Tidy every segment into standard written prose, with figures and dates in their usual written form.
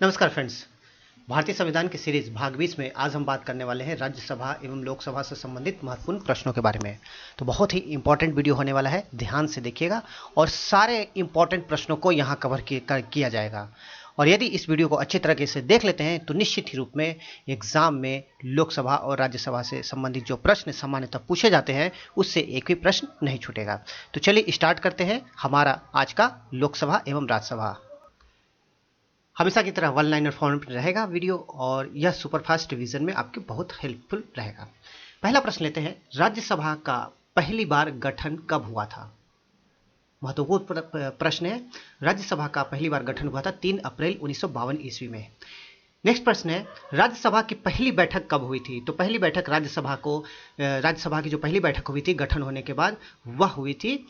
नमस्कार फ्रेंड्स। भारतीय संविधान की सीरीज भाग 20 में आज हम बात करने वाले हैं राज्यसभा एवं लोकसभा से संबंधित महत्वपूर्ण प्रश्नों के बारे में। तो बहुत ही इंपॉर्टेंट वीडियो होने वाला है, ध्यान से देखिएगा और सारे इंपॉर्टेंट प्रश्नों को यहाँ कवर किया जाएगा। और यदि इस वीडियो को अच्छी तरीके से देख लेते हैं तो निश्चित ही रूप में एग्जाम में लोकसभा और राज्यसभा से संबंधित जो प्रश्न सामान्यतः पूछे जाते हैं उससे एक भी प्रश्न नहीं छूटेगा। तो चलिए स्टार्ट करते हैं हमारा आज का लोकसभा एवं राज्यसभा। हमेशा की तरह वन लाइनर फॉर्मेट में रहेगा वीडियो और यह सुपरफास्ट रिवीजन में आपके बहुत हेल्पफुल रहेगा। पहला प्रश्न लेते हैं, राज्यसभा का पहली बार गठन कब हुआ था? महत्वपूर्ण प्रश्न है। राज्यसभा का पहली बार गठन हुआ था 3 अप्रैल 1952 ईस्वी में। नेक्स्ट प्रश्न है, राज्यसभा की पहली बैठक कब हुई थी? तो पहली बैठक राज्यसभा की जो पहली बैठक हुई थी गठन होने के बाद वह हुई थी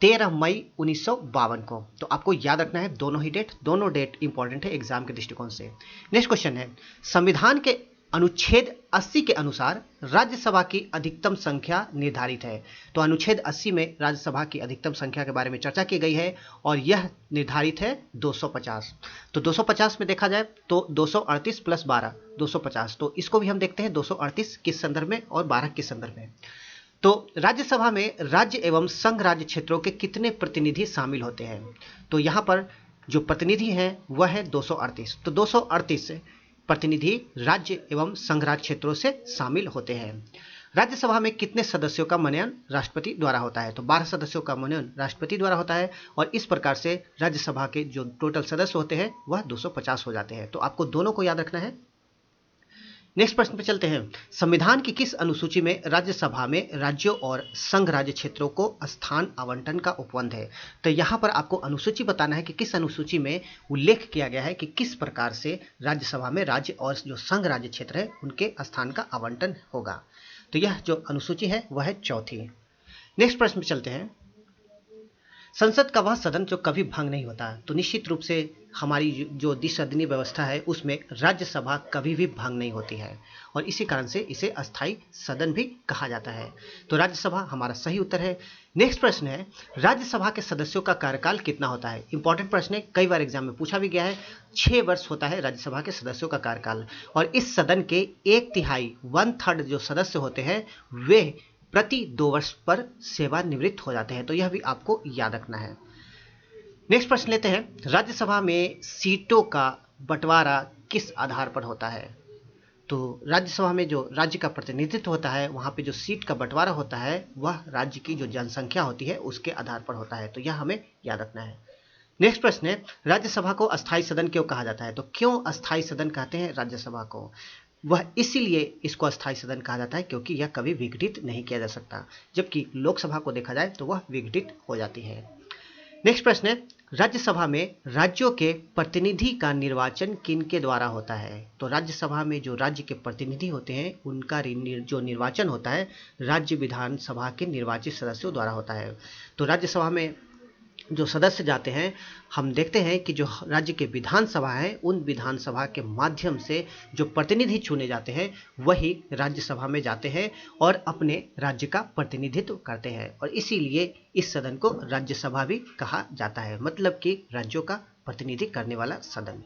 13 मई 1952 को। तो आपको याद रखना है दोनों ही डेट, दोनों डेट इंपॉर्टेंट है एग्जाम के दृष्टिकोण से। नेक्स्ट क्वेश्चन है, संविधान के अनुच्छेद 80 के अनुसार राज्यसभा की अधिकतम संख्या निर्धारित है। तो अनुच्छेद 80 में राज्यसभा की अधिकतम संख्या के बारे में चर्चा की गई है और यह निर्धारित है 250। तो 250 में देखा जाए तो 238 प्लस 12 250। तो इसको भी हम देखते हैं 238 किस संदर्भ में और 12 किस संदर्भ में। तो राज्यसभा में राज्य एवं संघ राज्य क्षेत्रों के कितने प्रतिनिधि शामिल होते हैं? तो यहाँ पर जो प्रतिनिधि हैं वह है 238। तो 238 प्रतिनिधि राज्य एवं संघ राज्य क्षेत्रों से शामिल होते हैं। राज्यसभा में कितने सदस्यों का मनोनयन राष्ट्रपति द्वारा होता है? तो 12 सदस्यों का मनोनयन राष्ट्रपति द्वारा होता है और इस प्रकार से राज्यसभा के जो टोटल सदस्य होते हैं वह 250 हो जाते हैं। तो आपको दोनों को याद रखना है। नेक्स्ट प्रश्न पे चलते हैं, संविधान की किस अनुसूची में राज्यसभा में राज्यों और संघ राज्य क्षेत्रों को स्थान आवंटन का उपबंध है? तो यहाँ पर आपको अनुसूची बताना है कि किस अनुसूची में उल्लेख किया गया है कि किस प्रकार से राज्यसभा में राज्य और जो संघ राज्य क्षेत्र है उनके स्थान का आवंटन होगा। तो यह जो अनुसूची है वह है 4थी। नेक्स्ट प्रश्न पे चलते हैं, संसद का वह सदन जो कभी भंग नहीं होता। तो निश्चित रूप से हमारी जो द्विसदनीय व्यवस्था है उसमें राज्यसभा कभी भी भंग नहीं होती है और इसी कारण से इसे अस्थायी सदन भी कहा जाता है। तो राज्यसभा हमारा सही उत्तर है। नेक्स्ट प्रश्न है, राज्यसभा के सदस्यों का कार्यकाल कितना होता है? इंपॉर्टेंट प्रश्न है, कई बार एग्जाम में पूछा भी गया है। 6 वर्ष होता है राज्यसभा के सदस्यों का कार्यकाल और इस सदन के 1/3 1/3 जो सदस्य होते हैं वे प्रति 2 वर्ष पर सेवानिवृत्त हो जाते हैं। तो यह भी आपको याद रखना है। नेक्स्ट प्रश्न लेते हैं, राज्यसभा में सीटों का बंटवारा किस आधार पर होता है? तो राज्यसभा में जो राज्य का प्रतिनिधित्व होता है वहाँ पे जो सीट का बंटवारा होता है वह राज्य की जो जनसंख्या होती है उसके आधार पर होता है। तो यह हमें याद रखना है। नेक्स्ट प्रश्न है, राज्यसभा को अस्थायी सदन क्यों कहा जाता है? तो क्यों अस्थायी सदन कहते हैं राज्यसभा को? वह इसीलिए इसको अस्थायी सदन कहा जाता है क्योंकि यह कभी विघटित नहीं किया जा सकता, जबकि लोकसभा को देखा जाए तो वह विघटित हो जाती है। नेक्स्ट प्रश्न है, राज्यसभा में राज्यों के प्रतिनिधि का निर्वाचन किनके द्वारा होता है? तो राज्यसभा में जो राज्य के प्रतिनिधि होते हैं उनका जो निर्वाचन होता है राज्य विधानसभा के निर्वाचित सदस्यों द्वारा होता है। तो राज्यसभा में जो सदस्य जाते हैं हम देखते हैं कि जो राज्य के विधानसभा है उन विधानसभा के माध्यम से जो प्रतिनिधि चुने जाते हैं वही राज्यसभा में जाते हैं और अपने राज्य का प्रतिनिधित्व करते हैं और इसीलिए इस सदन को राज्यसभा भी कहा जाता है, मतलब कि राज्यों का प्रतिनिधि करने वाला सदन।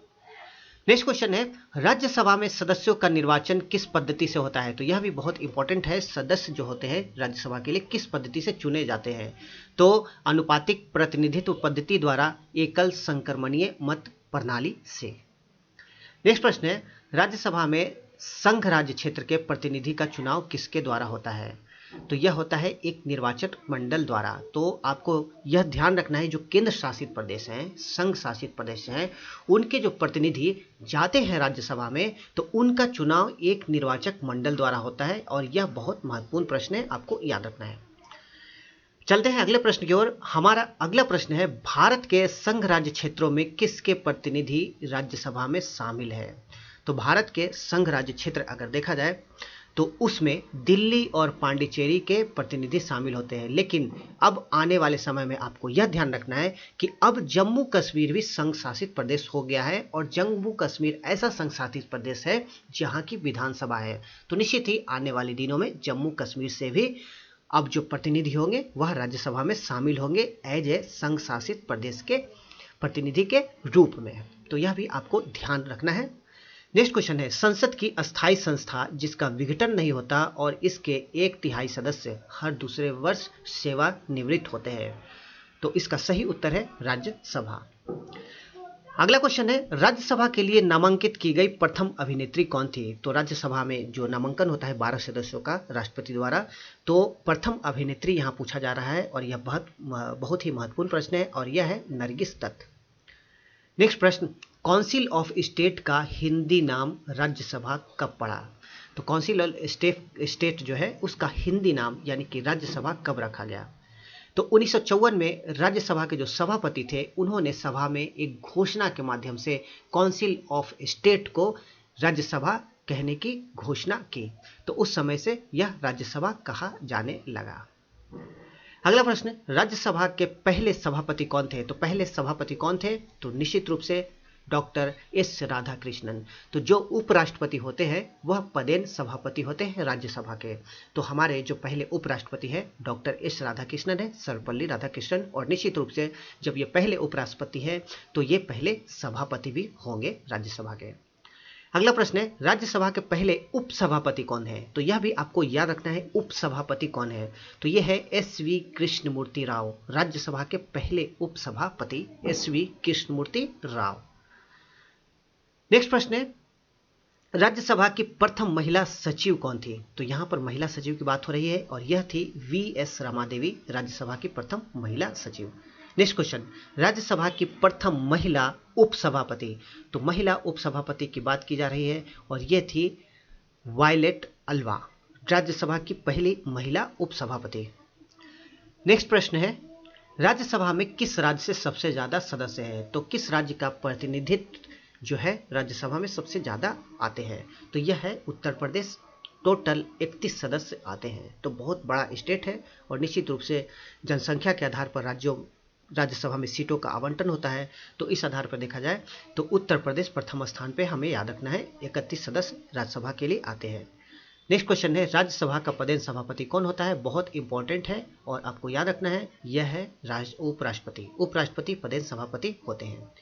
नेक्स्ट क्वेश्चन है, राज्यसभा में सदस्यों का निर्वाचन किस पद्धति से होता है? तो यह भी बहुत इंपॉर्टेंट है। सदस्य जो होते हैं राज्यसभा के लिए किस पद्धति से चुने जाते हैं? तो अनुपातिक प्रतिनिधित्व पद्धति द्वारा एकल संक्रमणीय मत प्रणाली से। नेक्स्ट प्रश्न है, राज्यसभा में संघ राज्य क्षेत्र के प्रतिनिधि का चुनाव किसके द्वारा होता है? तो यह होता है एक निर्वाचन मंडल द्वारा। तो आपको यह ध्यान रखना है जो केंद्र शासित प्रदेश हैं, संघ शासित प्रदेश हैं, उनके जो प्रतिनिधि जाते हैं राज्यसभा में तो उनका चुनाव एक निर्वाचक मंडल द्वारा होता है और यह बहुत महत्वपूर्ण प्रश्न है, आपको याद रखना है। चलते हैं अगले प्रश्न की ओर। हमारा अगला प्रश्न है, भारत के संघ राज्य क्षेत्रों में किसके प्रतिनिधि राज्यसभा में शामिल है? तो भारत के संघ राज्य क्षेत्र अगर देखा जाए तो उसमें दिल्ली और पांडिचेरी के प्रतिनिधि शामिल होते हैं, लेकिन अब आने वाले समय में आपको यह ध्यान रखना है कि अब जम्मू कश्मीर भी संघ शासित प्रदेश हो गया है और जम्मू कश्मीर ऐसा संघ शासित प्रदेश है जहां की विधानसभा है। तो निश्चित ही आने वाले दिनों में जम्मू कश्मीर से भी अब जो प्रतिनिधि होंगे वह राज्यसभा में शामिल होंगे एज ए संघ शासित प्रदेश के प्रतिनिधि के रूप में। तो यह भी आपको ध्यान रखना है। नेक्स्ट क्वेश्चन है, संसद की अस्थायी संस्था जिसका विघटन नहीं होता और इसके 1/3 सदस्य हर दूसरे वर्ष सेवानिवृत्त होते हैं। तो इसका सही उत्तर है राज्यसभा। अगला क्वेश्चन है, राज्यसभा के लिए नामांकित की गई प्रथम अभिनेत्री कौन थी? तो राज्यसभा में जो नामांकन होता है 12 सदस्यों का राष्ट्रपति द्वारा, तो प्रथम अभिनेत्री यहां पूछा जा रहा है और यह बहुत ही महत्वपूर्ण प्रश्न है और यह है नरगिस दत्त। नेक्स्ट प्रश्न, काउंसिल ऑफ स्टेट का हिंदी नाम राज्यसभा कब पड़ा? तो काउंसिल ऑफ स्टेट जो है उसका हिंदी नाम यानी कि राज्यसभा कब रखा गया? तो 1954 में राज्यसभा के जो सभापति थे उन्होंने सभा में एक घोषणा के माध्यम से काउंसिल ऑफ स्टेट को राज्यसभा कहने की घोषणा की, तो उस समय से यह राज्यसभा कहा जाने लगा। अगला प्रश्न, राज्यसभा के पहले सभापति कौन थे? तो पहले सभापति कौन थे? तो निश्चित रूप से डॉक्टर एस राधाकृष्णन। तो जो उपराष्ट्रपति होते हैं वह पदेन सभापति होते हैं राज्यसभा के। तो हमारे जो पहले उपराष्ट्रपति हैं डॉक्टर एस राधाकृष्णन है, सर्वपल्ली राधाकृष्णन, और निश्चित रूप से जब ये पहले उपराष्ट्रपति हैं तो ये पहले सभापति भी होंगे राज्यसभा के। अगला प्रश्न है, राज्यसभा के पहले उपसभापति कौन है? तो यह भी आपको याद रखना है, उपसभापति कौन है? तो यह है एस.वी. कृष्णमूर्ति राव। राज्यसभा के पहले उपसभापति एस.वी. कृष्णमूर्ति राव। नेक्स्ट प्रश्न है, राज्यसभा की प्रथम महिला सचिव कौन थी? तो यहां पर महिला सचिव की बात हो रही है और यह थी वी.एस. रमादेवी, राज्यसभा की प्रथम महिला सचिव। नेक्स्ट क्वेश्चन, राज्यसभा की प्रथम महिला उपसभापति। तो महिला उपसभापति की बात की जा रही है और यह थी वायलेट अल्वा, राज्यसभा की पहली महिला उपसभापति। नेक्स्ट प्रश्न है, राज्यसभा में किस राज्य से सबसे ज्यादा सदस्य हैं? तो किस राज्य का प्रतिनिधित्व जो है राज्यसभा में सबसे ज्यादा आते हैं? तो यह है उत्तर प्रदेश। टोटल 31 सदस्य आते हैं, तो बहुत बड़ा स्टेट है और निश्चित रूप से जनसंख्या के आधार पर राज्यसभा में सीटों का आवंटन होता है। तो इस आधार पर देखा जाए तो उत्तर प्रदेश प्रथम स्थान पे हमें याद रखना है, 31 सदस्य राज्यसभा के लिए आते हैं। नेक्स्ट क्वेश्चन है, राज्यसभा का पदेन सभापति कौन होता है? बहुत इंपॉर्टेंट है और आपको याद रखना है, यह है उपराष्ट्रपति। उपराष्ट्रपति पदेन सभापति होते हैं।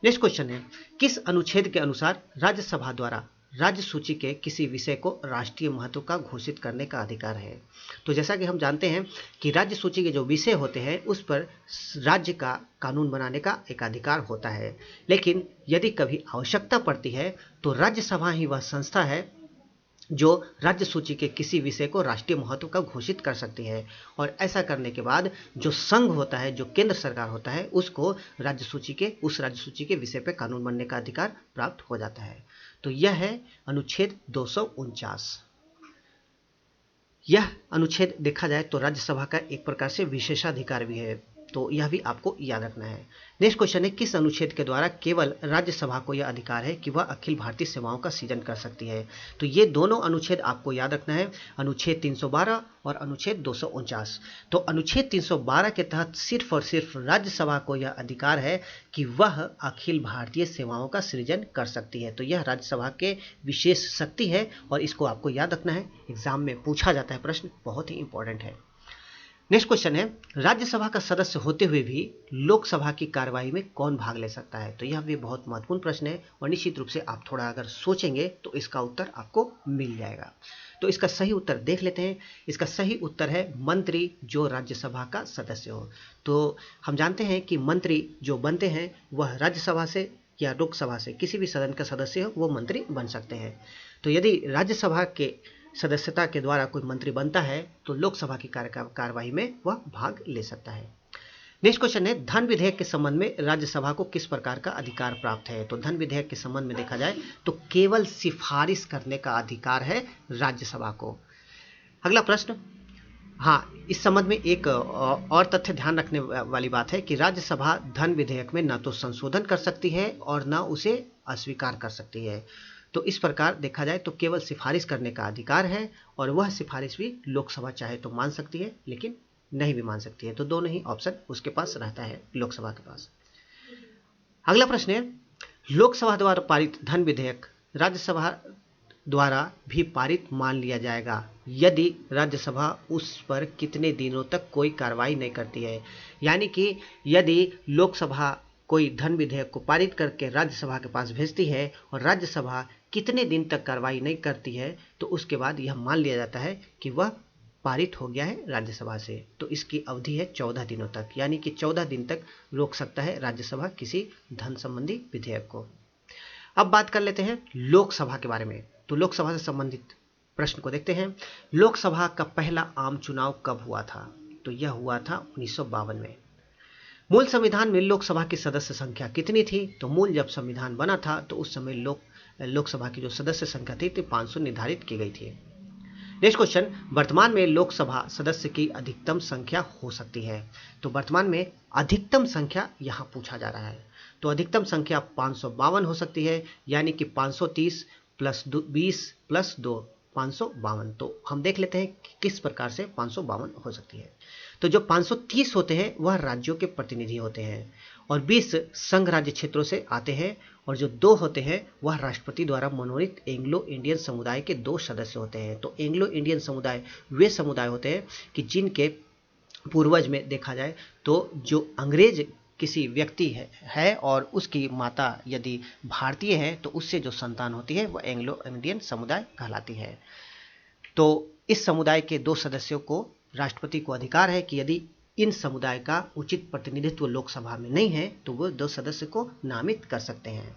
नेक्स्ट क्वेश्चन है, किस अनुच्छेद के अनुसार राज्यसभा द्वारा राज्य सूची के किसी विषय को राष्ट्रीय महत्व का घोषित करने का अधिकार है? तो जैसा कि हम जानते हैं कि राज्य सूची के जो विषय होते हैं उस पर राज्य का कानून बनाने का एक अधिकार होता है, लेकिन यदि कभी आवश्यकता पड़ती है तो राज्यसभा ही वह संस्था है जो राज्य सूची के किसी विषय को राष्ट्रीय महत्व का घोषित कर सकती है और ऐसा करने के बाद जो संघ होता है, जो केंद्र सरकार होता है, उसको उस राज्य सूची के विषय पर कानून बनने का अधिकार प्राप्त हो जाता है। तो यह है अनुच्छेद 249। यह अनुच्छेद देखा जाए तो राज्यसभा का एक प्रकार से विशेषाधिकार भी है, तो यह भी आपको याद रखना है। नेक्स्ट क्वेश्चन है, किस अनुच्छेद के द्वारा केवल राज्यसभा को यह अधिकार है कि वह अखिल भारतीय सेवाओं का सृजन कर सकती है? तो ये दोनों अनुच्छेद आपको याद रखना है, अनुच्छेद 312 और अनुच्छेद 249। तो अनुच्छेद 312 के तहत सिर्फ और सिर्फ राज्यसभा को यह अधिकार है कि वह अखिल भारतीय सेवाओं का सृजन कर सकती है। तो यह राज्यसभा के विशेष शक्ति है और इसको आपको याद रखना है, एग्जाम में पूछा जाता है प्रश्न, बहुत ही इंपॉर्टेंट है। नेक्स्ट क्वेश्चन है, राज्यसभा का सदस्य होते हुए भी लोकसभा की कार्यवाही में कौन भाग ले सकता है? तो यह भी बहुत महत्वपूर्ण प्रश्न है और निश्चित रूप से आप थोड़ा अगर सोचेंगे तो इसका उत्तर आपको मिल जाएगा। तो इसका सही उत्तर देख लेते हैं। इसका सही उत्तर है मंत्री जो राज्यसभा का सदस्य हो। तो हम जानते हैं कि मंत्री जो बनते हैं वह राज्यसभा से या लोकसभा से किसी भी सदन का सदस्य हो वो मंत्री बन सकते हैं। तो यदि राज्यसभा के सदस्यता के द्वारा कोई मंत्री बनता है तो लोकसभा की कार्यवाही में वह भाग ले सकता है। नेक्स्ट क्वेश्चन है, धन विधेयक के संबंध में राज्यसभा को किस प्रकार का अधिकार प्राप्त है? तो धन विधेयक के संबंध में देखा जाए तो केवल सिफारिश करने का अधिकार है राज्यसभा को। अगला प्रश्न, हाँ, इस संबंध में एक और तथ्य ध्यान रखने वाली बात है कि राज्यसभा धन विधेयक में न तो संशोधन कर सकती है और न उसे अस्वीकार कर सकती है। तो इस प्रकार देखा जाए तो केवल सिफारिश करने का अधिकार है और वह सिफारिश भी लोकसभा चाहे तो मान सकती है लेकिन नहीं भी मान सकती है। तो दोनों ही ऑप्शन उसके पास रहता है, लोकसभा के पास। अगला प्रश्न है, लोकसभा द्वारा पारित धन विधेयक राज्यसभा द्वारा भी पारित मान लिया जाएगा यदि राज्यसभा उस पर कितने दिनों तक कोई कार्रवाई नहीं करती है? यानी कि यदि लोकसभा कोई धन विधेयक को पारित करके राज्यसभा के पास भेजती है और राज्यसभा कितने दिन तक कार्रवाई नहीं करती है तो उसके बाद यह मान लिया जाता है कि वह पारित हो गया है राज्यसभा से। तो इसकी अवधि है 14 दिनों तक, यानी कि 14 दिन तक रोक सकता है राज्यसभा किसी धन संबंधी विधेयक को। अब बात कर लेते हैं लोकसभा के बारे में। तो लोकसभा से संबंधित प्रश्न को देखते हैं। लोकसभा का पहला आम चुनाव कब हुआ था? तो यह हुआ था 1952 में। मूल संविधान में लोकसभा की सदस्य संख्या कितनी थी? तो मूल जब संविधान बना था तो उस समय लोकसभा की जो सदस्य संख्या थी 500 निर्धारित की गई थी। नेक्स्ट क्वेश्चन, वर्तमान में लोकसभा सदस्य की अधिकतम संख्या हो सकती है? तो वर्तमान में अधिकतम संख्या यहां पूछा जा रहा है। तो अधिकतम संख्या 552 हो सकती है, यानी कि 530 प्लस 20 प्लस 2 552। तो हम देख लेते हैं कि किस प्रकार से 552 हो सकती है। तो जो 530 होते हैं वह राज्यों के प्रतिनिधि होते हैं और 20 संघ राज्य क्षेत्रों से आते हैं और जो 2 होते हैं वह राष्ट्रपति द्वारा मनोनीत एंग्लो इंडियन समुदाय के 2 सदस्य होते हैं। तो एंग्लो इंडियन समुदाय वे समुदाय होते हैं कि जिनके पूर्वज में देखा जाए तो जो अंग्रेज किसी व्यक्ति है और उसकी माता यदि भारतीय है तो उससे जो संतान होती है वह एंग्लो इंडियन समुदाय कहलाती है। तो इस समुदाय के 2 सदस्यों को राष्ट्रपति को अधिकार है कि यदि इन समुदाय का उचित प्रतिनिधित्व लोकसभा में नहीं है तो वो 2 सदस्य को नामित कर सकते हैं।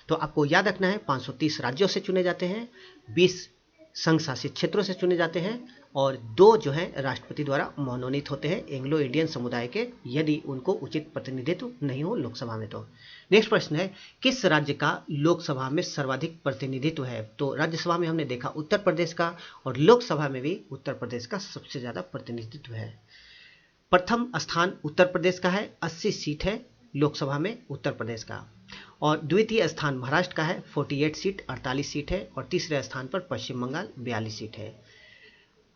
तो आपको याद रखना है 530 राज्यों से चुने जाते हैं, 20 संघ शासित क्षेत्रों से चुने जाते हैं और 2 जो हैं राष्ट्रपति द्वारा मनोनीत होते हैं एंग्लो इंडियन समुदाय के, यदि उनको उचित प्रतिनिधित्व नहीं हो लोकसभा में। तो नेक्स्ट प्रश्न है, किस राज्य का लोकसभा में सर्वाधिक प्रतिनिधित्व है? तो राज्यसभा में हमने देखा उत्तर प्रदेश का और लोकसभा में भी उत्तर प्रदेश का सबसे ज्यादा प्रतिनिधित्व है। प्रथम स्थान उत्तर प्रदेश का है, 80 सीट है लोकसभा में उत्तर प्रदेश का, और द्वितीय स्थान महाराष्ट्र का है 48 सीट 48 सीट है, और तीसरे स्थान पर पश्चिम बंगाल 42 सीट है।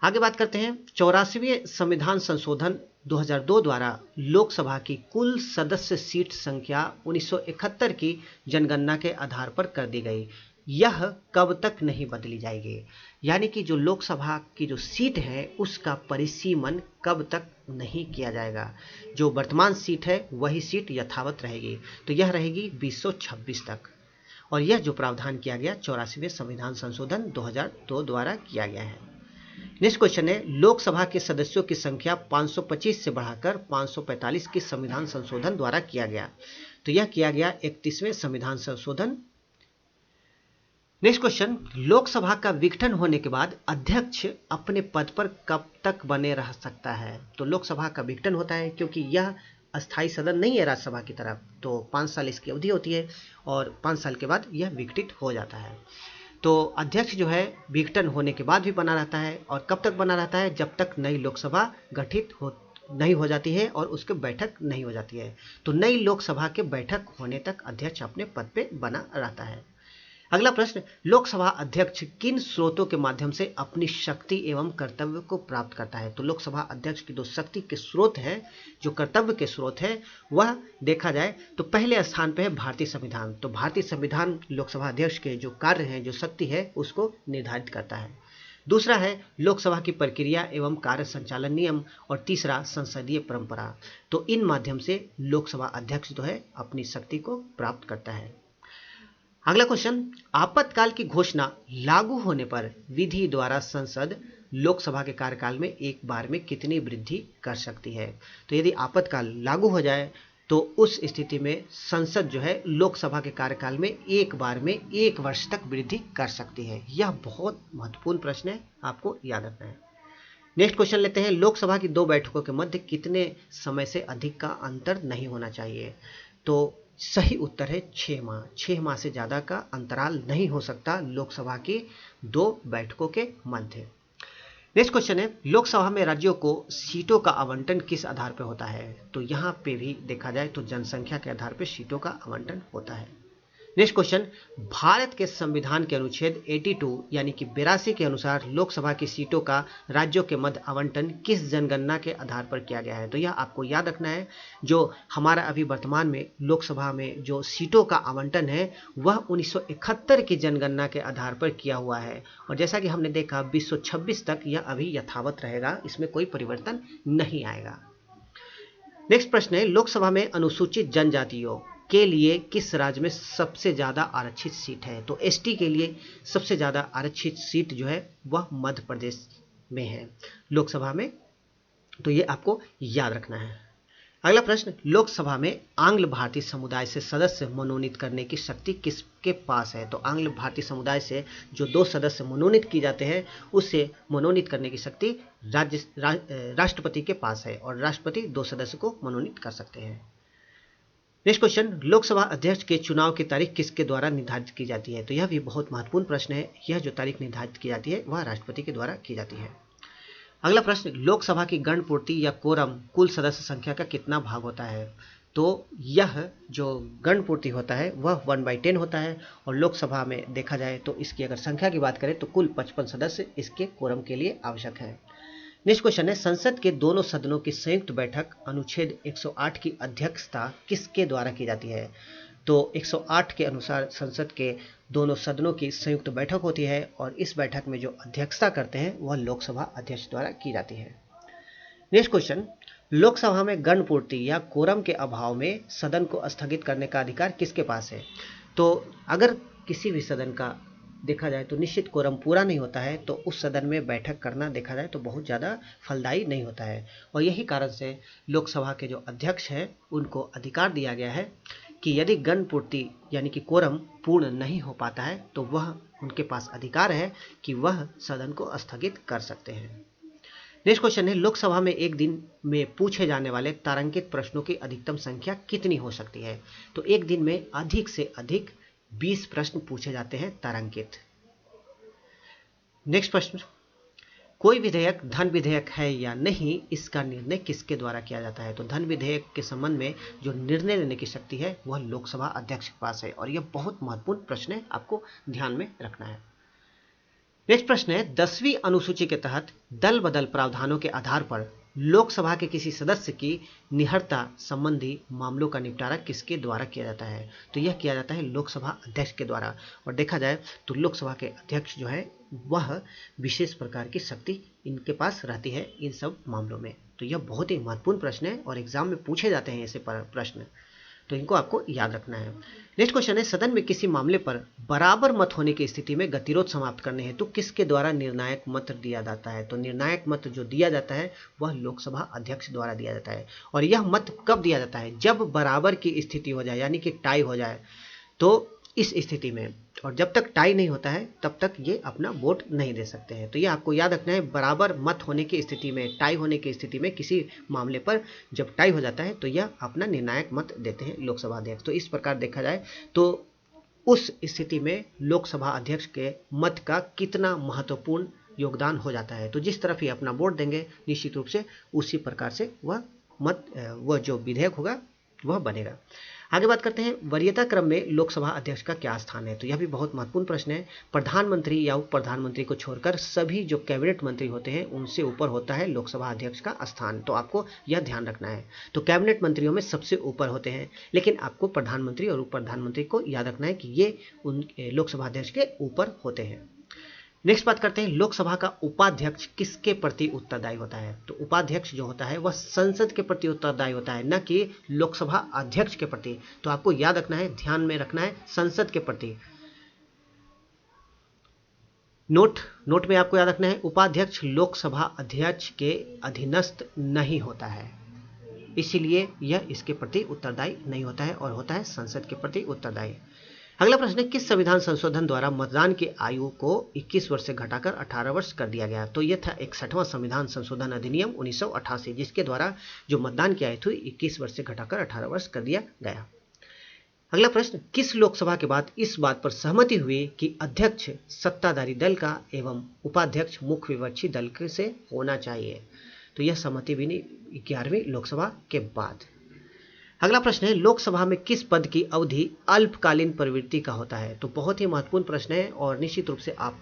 आगे बात करते हैं 84वें संविधान संशोधन 2002 द्वारा लोकसभा की कुल सदस्य सीट संख्या 1971 की जनगणना के आधार पर कर दी गई। यह कब तक नहीं बदली जाएगी? यानी कि जो लोकसभा की जो सीट है उसका परिसीमन कब तक नहीं किया जाएगा। जो वर्तमान सीट है वही सीट यथावत रहेगी, तो यह रहेगी 2026 तक। और यह जो प्रावधान किया गया 84वें संविधान संशोधन 2002 द्वारा किया गया है। नेक्स्ट क्वेश्चन है, लोकसभा के सदस्यों की संख्या 525 से बढ़ाकर 545 की संविधान संशोधन द्वारा किया गया। तो यह किया गया 31वें संविधान संशोधन। नेक्स्ट क्वेश्चन, लोकसभा का विघटन होने के बाद अध्यक्ष अपने पद पर कब तक बने रह सकता है? तो लोकसभा का विघटन होता है क्योंकि यह अस्थायी सदन नहीं है राज्यसभा की तरफ, तो 5 साल इसकी अवधि होती है और 5 साल के बाद यह विघटित हो जाता है। तो अध्यक्ष जो है विघटन होने के बाद भी बना रहता है, और कब तक बना रहता है? जब तक नई लोकसभा गठित नहीं हो जाती है और उसके बैठक नहीं हो जाती है। तो नई लोकसभा के बैठक होने तक अध्यक्ष अपने पद पे बना रहता है। अगला प्रश्न, लोकसभा अध्यक्ष किन स्रोतों के माध्यम से अपनी शक्ति एवं कर्तव्य को प्राप्त करता है? तो लोकसभा अध्यक्ष की 2 शक्ति के स्रोत है, जो कर्तव्य के स्रोत है, वह देखा जाए तो पहले स्थान पे है भारतीय संविधान। तो भारतीय संविधान लोकसभा अध्यक्ष के जो कार्य हैं, जो शक्ति है, उसको निर्धारित करता है। दूसरा है लोकसभा की प्रक्रिया एवं कार्य संचालन नियम, और तीसरा संसदीय परंपरा। तो इन माध्यम से लोकसभा अध्यक्ष जो है अपनी शक्ति को प्राप्त करता है। अगला क्वेश्चन, आपातकाल की घोषणा लागू होने पर विधि द्वारा संसद लोकसभा के कार्यकाल में एक बार में कितनी वृद्धि कर सकती है? तो यदि आपातकाल लागू हो जाए तो उस स्थिति में संसद जो है लोकसभा के कार्यकाल में एक बार में 1 वर्ष तक वृद्धि कर सकती है। यह बहुत महत्वपूर्ण प्रश्न है, आपको याद रखना है। नेक्स्ट क्वेश्चन लेते हैं, लोकसभा की 2 बैठकों के मध्य कितने समय से अधिक का अंतर नहीं होना चाहिए? तो सही उत्तर है 6 माह। 6 माह से ज्यादा का अंतराल नहीं हो सकता लोकसभा की 2 बैठकों के मध्य। नेक्स्ट क्वेश्चन है, लोकसभा में राज्यों को सीटों का आवंटन किस आधार पर होता है? तो यहाँ पे भी देखा जाए तो जनसंख्या के आधार पर सीटों का आवंटन होता है। नेक्स्ट क्वेश्चन, भारत के संविधान के अनुच्छेद 82 यानी कि 82 के अनुसार लोकसभा की सीटों का राज्यों के मध्य आवंटन किस जनगणना के आधार पर किया गया है? तो यह आपको याद रखना है, जो हमारा अभी वर्तमान में लोकसभा में जो सीटों का आवंटन है वह 1971 की जनगणना के आधार पर किया हुआ है, और जैसा कि हमने देखा 2026 तक यह अभी यथावत रहेगा, इसमें कोई परिवर्तन नहीं आएगा। नेक्स्ट प्रश्न है, लोकसभा में अनुसूचित जनजातियों के लिए किस राज्य में सबसे ज़्यादा आरक्षित सीट है? तो एसटी के लिए सबसे ज़्यादा आरक्षित सीट जो है वह मध्य प्रदेश में है लोकसभा में, तो ये आपको याद रखना है। अगला प्रश्न, लोकसभा में आंग्ल भारतीय समुदाय से सदस्य मनोनीत करने की शक्ति किसके पास है? तो आंग्ल भारतीय समुदाय से जो 2 सदस्य मनोनीत किए जाते हैं उससे मनोनीत करने की शक्ति राष्ट्रपति के पास है और राष्ट्रपति 2 सदस्य को मनोनीत कर सकते हैं। नेक्स्ट क्वेश्चन, लोकसभा अध्यक्ष के चुनाव की तारीख किसके द्वारा निर्धारित की जाती है? तो यह भी बहुत महत्वपूर्ण प्रश्न है। यह जो तारीख निर्धारित की जाती है वह राष्ट्रपति के द्वारा की जाती है। अगला प्रश्न, लोकसभा की गणपूर्ति या कोरम कुल सदस्य संख्या का कितना भाग होता है? तो यह जो गणपूर्ति होता है वह 1/10 होता है और लोकसभा में देखा जाए तो इसकी अगर संख्या की बात करें तो कुल 55 सदस्य इसके कोरम के लिए आवश्यक है। नेक्स्ट क्वेश्चन है, संसद के दोनों सदनों की संयुक्त बैठक अनुच्छेद 108 की अध्यक्षता किसके द्वारा की जाती है? तो 108 के अनुसार संसद के दोनों सदनों की संयुक्त बैठक होती है और इस बैठक में जो अध्यक्षता करते हैं वह लोकसभा अध्यक्ष द्वारा की जाती है। नेक्स्ट क्वेश्चन, लोकसभा में गणपूर्ति या कोरम के अभाव में सदन को स्थगित करने का अधिकार किसके पास है? तो अगर किसी भी सदन का देखा जाए तो निश्चित कोरम पूरा नहीं होता है तो उस सदन में बैठक करना देखा जाए तो बहुत ज़्यादा फलदायी नहीं होता है और यही कारण से लोकसभा के जो अध्यक्ष हैं उनको अधिकार दिया गया है कि यदि गणपूर्ति यानी कि कोरम पूर्ण नहीं हो पाता है तो वह उनके पास अधिकार है कि वह सदन को स्थगित कर सकते हैं। नेक्स्ट क्वेश्चन है, लोकसभा में एक दिन में पूछे जाने वाले तारांकित प्रश्नों की अधिकतम संख्या कितनी हो सकती है? तो एक दिन में अधिक से अधिक 20 प्रश्न पूछे जाते हैं तारांकित। नेक्स्ट प्रश्न, कोई विधेयक धन विधेयक है या नहीं, इसका निर्णय किसके द्वारा किया जाता है? तो धन विधेयक के संबंध में जो निर्णय लेने की शक्ति है वह लोकसभा अध्यक्ष के पास है और यह बहुत महत्वपूर्ण प्रश्न है, आपको ध्यान में रखना है। नेक्स्ट प्रश्न है, 10वीं अनुसूची के तहत दल बदल प्रावधानों के आधार पर लोकसभा के किसी सदस्य की निहरता संबंधी मामलों का निपटारा किसके द्वारा किया जाता है? तो यह किया जाता है लोकसभा अध्यक्ष के द्वारा और देखा जाए तो लोकसभा के अध्यक्ष जो है वह विशेष प्रकार की शक्ति इनके पास रहती है इन सब मामलों में। तो यह बहुत ही महत्वपूर्ण प्रश्न है और एग्जाम में पूछे जाते हैं ऐसे प्रश्न, तो इनको आपको याद रखना है। नेक्स्ट क्वेश्चन है, सदन में किसी मामले पर बराबर मत होने की स्थिति में गतिरोध समाप्त करने हेतु तो किसके द्वारा निर्णायक मत दिया जाता है? तो निर्णायक मत जो दिया जाता है वह लोकसभा अध्यक्ष द्वारा दिया जाता है और यह मत कब दिया जाता है? जब बराबर की स्थिति हो जाए यानी कि टाई हो जाए तो इस स्थिति में, और जब तक टाई नहीं होता है तब तक ये अपना वोट नहीं दे सकते हैं। तो ये आपको याद रखना है, बराबर मत होने की स्थिति में, टाई होने की स्थिति में किसी मामले पर जब टाई हो जाता है तो यह अपना निर्णायक मत देते हैं लोकसभा अध्यक्ष। तो इस प्रकार देखा जाए तो उस स्थिति में लोकसभा अध्यक्ष के मत का कितना महत्वपूर्ण योगदान हो जाता है। तो जिस तरफ ही अपना वोट देंगे निश्चित रूप से उसी प्रकार से वह जो विधेयक होगा वह बनेगा। आगे बात करते हैं, वरीयता क्रम में लोकसभा अध्यक्ष का क्या स्थान है? तो यह भी बहुत महत्वपूर्ण प्रश्न है। प्रधानमंत्री या उप प्रधानमंत्री को छोड़कर सभी जो कैबिनेट मंत्री होते हैं उनसे ऊपर होता है लोकसभा अध्यक्ष का स्थान, तो आपको यह ध्यान रखना है। तो कैबिनेट मंत्रियों में सबसे ऊपर होते हैं, लेकिन आपको प्रधानमंत्री और उप प्रधानमंत्री को याद रखना है कि ये उन लोकसभा अध्यक्ष के ऊपर होते हैं। नेक्स्ट बात करते हैं, लोकसभा का उपाध्यक्ष किसके प्रति उत्तरदायी होता है? तो उपाध्यक्ष जो होता है वह संसद के प्रति उत्तरदायी होता है, न कि लोकसभा अध्यक्ष के प्रति। तो आपको याद रखना है, ध्यान में रखना है, संसद के प्रति। नोट में आपको याद रखना है, उपाध्यक्ष लोकसभा अध्यक्ष के अधीनस्थ नहीं होता है, इसीलिए यह इसके प्रति उत्तरदायी नहीं होता है और होता है संसद के प्रति उत्तरदायी। अगला प्रश्न है, किस संविधान संशोधन द्वारा मतदान की आयु को 21 वर्ष से घटाकर 18 वर्ष कर दिया गया? तो यह था 61वां संविधान संशोधन अधिनियम 1988, जिसके द्वारा जो मतदान की आयु थी 21 वर्ष से घटाकर 18 वर्ष कर दिया गया। अगला प्रश्न, किस लोकसभा के बाद इस बात पर सहमति हुई कि अध्यक्ष सत्ताधारी दल का एवं उपाध्यक्ष मुख्य विपक्षी दल से होना चाहिए? तो यह सहमति भी 11वीं लोकसभा के बाद। अगला प्रश्न है, लोकसभा में किस पद की अवधि अल्पकालीन प्रवृत्ति का होता है? तो बहुत ही महत्वपूर्ण प्रश्न है और निश्चित रूप से आप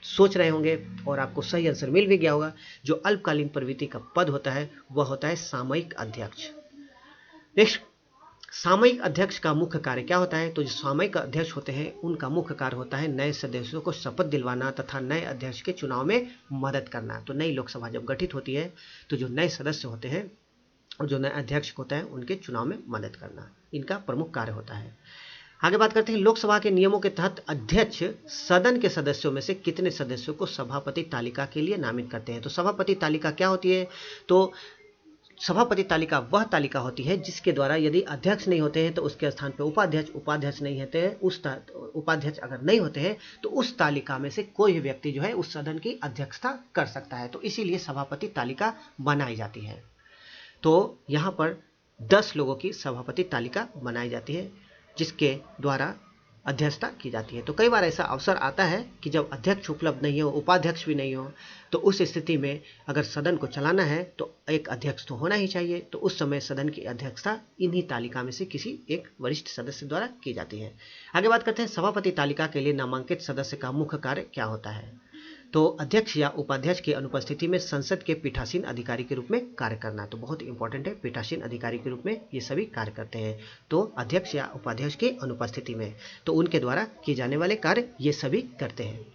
सोच रहे होंगे और आपको सही आंसर मिल भी गया होगा। जो अल्पकालीन प्रवृत्ति का पद होता है वह होता है सामयिक अध्यक्ष। नेक्स्ट, सामयिक अध्यक्ष का मुख्य कार्य क्या होता है? तो जो सामयिक अध्यक्ष होते हैं उनका मुख्य कार्य होता है नए सदस्यों को शपथ दिलवाना तथा नए अध्यक्ष के चुनाव में मदद करना। तो नई लोकसभा जब गठित होती है तो जो नए सदस्य होते हैं और जो नए अध्यक्ष होता है उनके चुनाव में मदद करना, इनका प्रमुख कार्य होता है। आगे बात करते हैं, लोकसभा के नियमों के तहत अध्यक्ष सदन के सदस्यों में से कितने सदस्यों को सभापति तालिका के लिए नामित करते हैं। तो सभापति तालिका क्या होती है, तो सभापति तालिका वह तालिका होती है जिसके द्वारा यदि अध्यक्ष नहीं होते हैं तो उसके स्थान पर उपाध्यक्ष, उपाध्यक्ष नहीं होते हैं उपाध्यक्ष अगर नहीं होते हैं तो उस तालिका में से कोई भी व्यक्ति जो है उस सदन की अध्यक्षता कर सकता है। तो इसीलिए सभापति तालिका बनाई जाती है। तो यहाँ पर 10 लोगों की सभापति तालिका बनाई जाती है जिसके द्वारा अध्यक्षता की जाती है। तो कई बार ऐसा अवसर आता है कि जब अध्यक्ष उपलब्ध नहीं हो, उपाध्यक्ष भी नहीं हो, तो उस स्थिति में अगर सदन को चलाना है तो एक अध्यक्ष तो होना ही चाहिए। तो उस समय सदन की अध्यक्षता इन्हीं तालिका में से किसी एक वरिष्ठ सदस्य द्वारा की जाती है। आगे बात करते हैं, सभापति तालिका के लिए नामांकित सदस्य का मुख्य कार्य क्या होता है। तो अध्यक्ष या उपाध्यक्ष की अनुपस्थिति में संसद के पीठासीन अधिकारी के रूप में कार्य करना, तो बहुत इंपॉर्टेंट है, पीठासीन अधिकारी के रूप में ये सभी कार्य करते हैं। तो अध्यक्ष या उपाध्यक्ष की अनुपस्थिति में तो उनके द्वारा किए जाने वाले कार्य ये सभी करते हैं।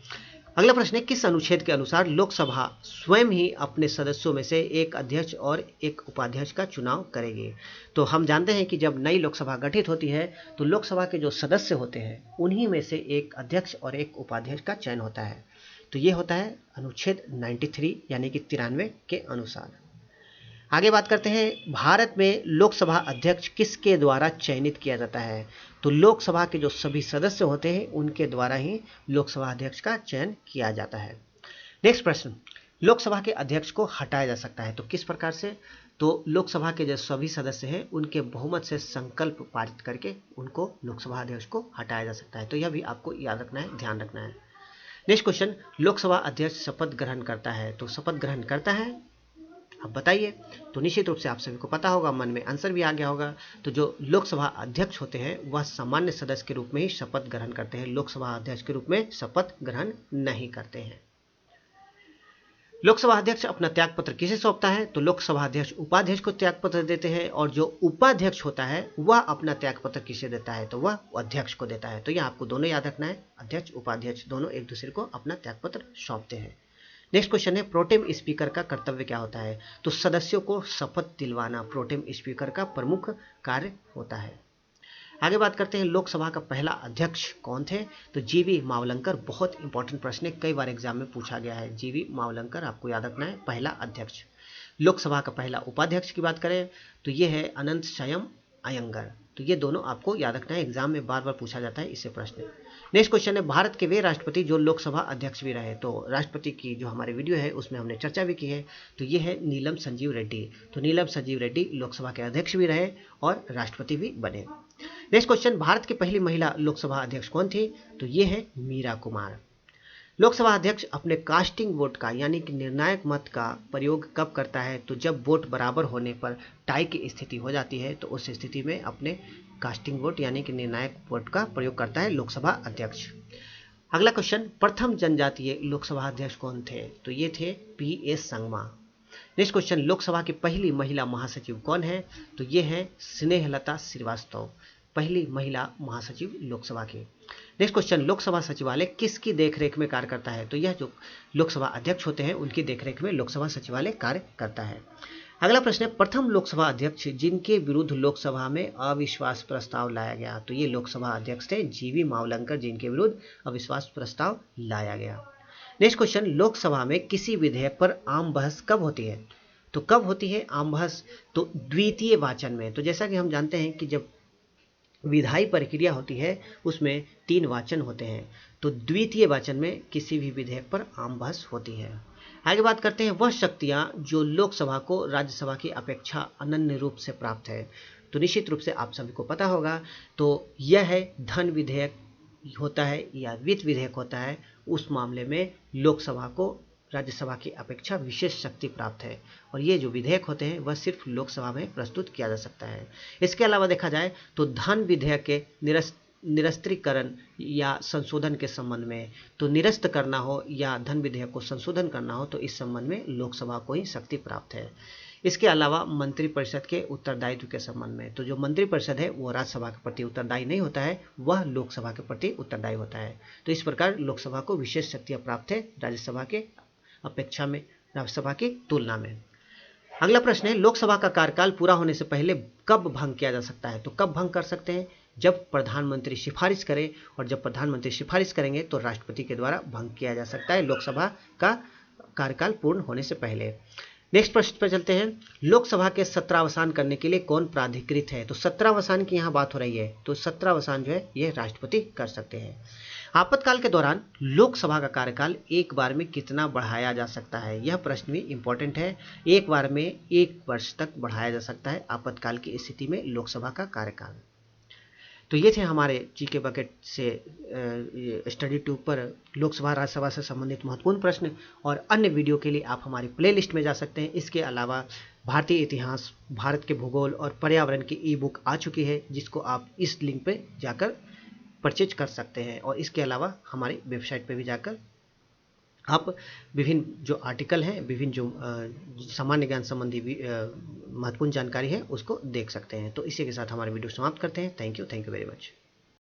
अगला प्रश्न है, किस अनुच्छेद के अनुसार लोकसभा स्वयं ही अपने सदस्यों में से एक अध्यक्ष और एक उपाध्यक्ष का चुनाव करेगी। तो हम जानते हैं कि जब नई लोकसभा गठित होती है तो लोकसभा के जो सदस्य होते हैं उन्हीं में से एक अध्यक्ष और एक उपाध्यक्ष का चयन होता है। तो ये होता है अनुच्छेद 93 यानी कि 93 के अनुसार। आगे बात करते हैं, भारत में लोकसभा अध्यक्ष किसके द्वारा चयनित किया जाता है। तो लोकसभा के जो सभी सदस्य होते हैं उनके द्वारा ही लोकसभा अध्यक्ष का चयन किया जाता है। नेक्स्ट प्रश्न, लोकसभा के अध्यक्ष को हटाया जा सकता है तो किस प्रकार से। तो लोकसभा के जो सभी सदस्य हैं उनके बहुमत से संकल्प पारित करके उनको लोकसभा अध्यक्ष को हटाया जा सकता है। तो यह भी आपको याद रखना है, ध्यान रखना है। नेक्स्ट क्वेश्चन, लोकसभा अध्यक्ष शपथ ग्रहण करता है तो शपथ ग्रहण करता है, अब बताइए। तो निश्चित रूप से आप सभी को पता होगा, मन में आंसर भी आ गया होगा। तो जो लोकसभा अध्यक्ष होते हैं वह सामान्य सदस्य के रूप में ही शपथ ग्रहण करते हैं, लोकसभा अध्यक्ष के रूप में शपथ ग्रहण नहीं करते हैं। लोकसभा अध्यक्ष अपना त्यागपत्र किसे सौंपता है। तो लोकसभा अध्यक्ष उपाध्यक्ष को त्यागपत्र देते हैं और जो उपाध्यक्ष होता है वह अपना त्यागपत्र किसे देता है, तो वह अध्यक्ष को देता है। तो यह आपको दोनों याद रखना है, अध्यक्ष उपाध्यक्ष दोनों एक दूसरे को अपना त्यागपत्र सौंपते हैं। नेक्स्ट क्वेश्चन है, प्रोटेम स्पीकर का कर्तव्य क्या होता है। तो सदस्यों को शपथ दिलवाना प्रोटेम स्पीकर का प्रमुख कार्य होता है। आगे बात करते हैं, लोकसभा का पहला अध्यक्ष कौन थे। तो जीवी मावलंकर, बहुत इंपॉर्टेंट प्रश्न है, कई बार एग्जाम में पूछा गया है। जीवी मावलंकर आपको याद रखना है, पहला अध्यक्ष। लोकसभा का पहला उपाध्यक्ष की बात करें तो ये है अनंत शयम अयंगर। तो ये दोनों आपको याद रखना है, एग्जाम में बार बार पूछा जाता है इससे प्रश्न। नेक्स्ट क्वेश्चन है, भारत के वे राष्ट्रपति जो लोकसभा अध्यक्ष भी रहे। तो राष्ट्रपति की जो हमारे वीडियो है उसमें हमने चर्चा भी की है। तो ये है नीलम संजीव रेड्डी। तो नीलम संजीव रेड्डी लोकसभा के अध्यक्ष भी रहे और राष्ट्रपति भी बने। नेक्स्ट क्वेश्चन, भारत की पहली महिला लोकसभा अध्यक्ष कौन थी। तो ये है मीरा कुमार। लोकसभा अध्यक्ष अपने कास्टिंग वोट का यानी कि निर्णायक मत का प्रयोग कब करता है। तो जब वोट बराबर होने पर टाई की स्थिति हो जाती है तो उस स्थिति में अपने कास्टिंग वोट यानी कि निर्णायक वोट का प्रयोग करता है लोकसभा अध्यक्ष। अगला क्वेश्चन, प्रथम जनजातीय लोकसभा अध्यक्ष कौन थे। तो ये थे P.S. Sangma. Next question, Lok Sabha की पहली महिला महासचिव कौन है। तो ये है स्नेहलता श्रीवास्तव, पहली महिला महासचिव लोकसभा की। नेक्स्ट क्वेश्चन, लोकसभा सचिवालय किसकी देखरेख में कार्य करता है। तो यह जो लोकसभा अध्यक्ष होते हैं उनकी देखरेख में लोकसभा सचिवालय कार्य करता है। अगला प्रश्न है, प्रथम लोकसभा अध्यक्ष जिनके विरुद्ध लोकसभा में अविश्वास प्रस्ताव लाया गया। तो ये लोकसभा अध्यक्ष थे जीवी मावलंकर, जिनके विरुद्ध अविश्वास प्रस्ताव लाया गया। नेक्स्ट क्वेश्चन, लोकसभा में किसी विधेयक पर आम बहस कब होती है। तो कब होती है आम बहस, तो द्वितीय वाचन में। तो जैसा कि हम जानते हैं कि जब विधायी प्रक्रिया होती है उसमें 3 वाचन होते हैं, तो द्वितीय वाचन में किसी भी विधेयक पर आम बहस होती है। आगे बात करते हैं, वह शक्तियां जो लोकसभा को राज्यसभा की अपेक्षा अनन्य रूप से प्राप्त है। तो निश्चित रूप से आप सभी को पता होगा, तो यह है धन विधेयक होता है या वित्त विधेयक होता है, उस मामले में लोकसभा को राज्यसभा की अपेक्षा विशेष शक्ति प्राप्त है और ये जो विधेयक होते हैं वह सिर्फ लोकसभा में प्रस्तुत किया जा सकता है। इसके अलावा देखा जाए तो धन विधेयक के निरस्त्रीकरण या संशोधन के संबंध में, तो निरस्त करना हो या धन विधेयक को संशोधन करना हो तो इस संबंध में लोकसभा को ही शक्ति प्राप्त है। इसके अलावा मंत्रिपरिषद के उत्तरदायित्व के संबंध में, तो जो मंत्रिपरिषद है वो राज्यसभा के प्रति उत्तरदायी नहीं होता है, वह लोकसभा के प्रति उत्तरदायी होता है। तो इस प्रकार लोकसभा को विशेष शक्तियाँ प्राप्त है राज्यसभा के अपेक्षा में, राज्यसभा की तुलना में। अगला प्रश्न है, लोकसभा का कार्यकाल पूरा होने से पहले कब भंग किया जा सकता है? तो कब भंग कर सकते हैं? जब प्रधानमंत्री सिफारिश करें, और जब प्रधानमंत्री सिफारिश करेंगे तो राष्ट्रपति के द्वारा भंग किया जा सकता है लोकसभा का कार्यकाल पूर्ण होने से पहले। नेक्स्ट प्रश्न पर चलते हैं, लोकसभा के सत्रावसान करने के लिए कौन प्राधिकृत है? तो सत्रावसान की यहाँ बात हो रही है, तो सत्रावसान जो है ये राष्ट्रपति कर सकते हैं। आपातकाल के दौरान लोकसभा का कार्यकाल एक बार में कितना बढ़ाया जा सकता है? यह प्रश्न भी इंपॉर्टेंट है। एक बार में 1 वर्ष तक बढ़ाया जा सकता है आपातकाल की स्थिति में लोकसभा का कार्यकाल। तो ये थे हमारे जीके बकेट से स्टडी ट्यूब पर लोकसभा राज्यसभा से संबंधित महत्वपूर्ण प्रश्न, और अन्य वीडियो के लिए आप हमारी प्लेलिस्ट में जा सकते हैं। इसके अलावा भारतीय इतिहास, भारत के भूगोल और पर्यावरण की ई बुक आ चुकी है, जिसको आप इस लिंक पे जाकर परचेज कर सकते हैं। और इसके अलावा हमारी वेबसाइट पे भी जाकर आप विभिन्न जो आर्टिकल हैं, विभिन्न जो सामान्य ज्ञान संबंधी महत्वपूर्ण जानकारी है उसको देख सकते हैं। तो इसी के साथ हमारे वीडियो समाप्त करते हैं। Thank you very much.